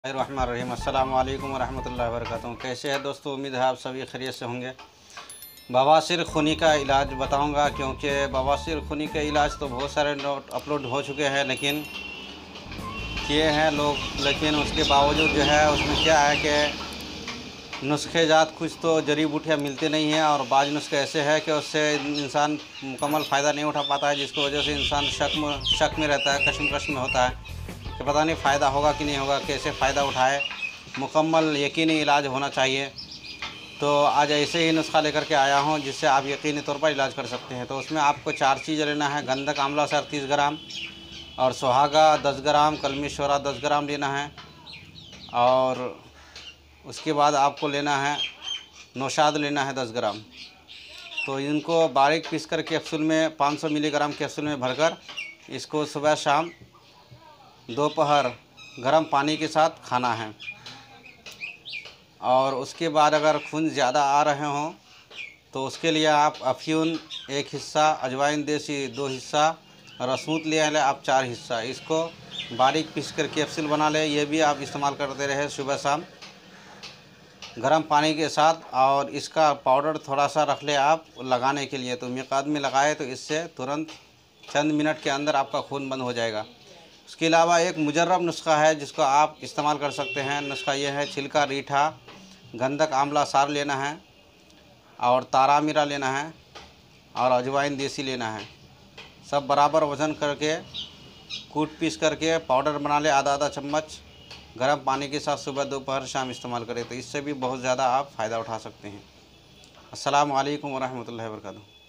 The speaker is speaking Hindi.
रहमान अस्सलाम वालेकुम रहमतुल्लाहि व बरकातहू। कैसे हैं दोस्तों, उम्मीद है आप सभी खैरियत से होंगे। बवासीर खूनी का इलाज बताऊंगा, क्योंकि बवासीर खूनी का इलाज तो बहुत सारे नोट अपलोड हो चुके हैं, लेकिन किए हैं लोग, लेकिन उसके बावजूद जो है उसमें क्या है कि नुस्खे जात कुछ तो जड़ी बूटियाँ मिलती नहीं हैं, और बाज़ नुस्खे ऐसे हैं कि उससे इंसान मुकम्मल फ़ायदा नहीं उठा पाता है, जिसकी वजह से इंसान शक में रहता है, कश्मकश में होता है कि पता नहीं फ़ायदा होगा कि नहीं होगा, कैसे फ़ायदा उठाए। मुकम्मल यकीनी इलाज होना चाहिए। तो आज ऐसे ही नुस्खा लेकर के आया हूँ जिससे आप यकीनी तौर पर इलाज कर सकते हैं। तो उसमें आपको 4 चीज़ लेना है। गंधक आंवला सर 30 ग्राम, और सुहागा 10 ग्राम, कलमी शोरा 10 ग्राम लेना है। और उसके बाद आपको लेना है नौशाद लेना है 10 ग्राम। तो इनको बारीक पीस कर कैप्सूल में 500 मिलीग्राम कैप्सूल में भरकर इसको सुबह शाम दोपहर गर्म पानी के साथ खाना है। और उसके बाद अगर खून ज़्यादा आ रहे हों तो उसके लिए आप अफ्यून 1 हिस्सा, अजवाइन देसी 2 हिस्सा, रसूत ले आए आप 4 हिस्सा, इसको बारीक पीस कर कैप्सूल बना लें। ये भी आप इस्तेमाल करते रहे सुबह शाम गर्म पानी के साथ। और इसका पाउडर थोड़ा सा रख ले आप लगाने के लिए, तो मिक़दार में लगाए तो इससे तुरंत चंद मिनट के अंदर आपका खून बंद हो जाएगा। उसके अलावा एक मुजर्रब नुस्खा है जिसको आप इस्तेमाल कर सकते हैं। नुस्खा ये है, छिलका रीठा गंधक आंवला सार लेना है, और तारा मीरा लेना है, और अजवाइन देसी लेना है। सब बराबर वज़न करके कूट पीस करके पाउडर बना ले, आधा आधा चम्मच गर्म पानी के साथ सुबह दोपहर शाम इस्तेमाल करें, तो इससे भी बहुत ज़्यादा आप फ़ायदा उठा सकते हैं। अस्सलाम वालेकुम व रहमतुल्लाहि व बरकातहू।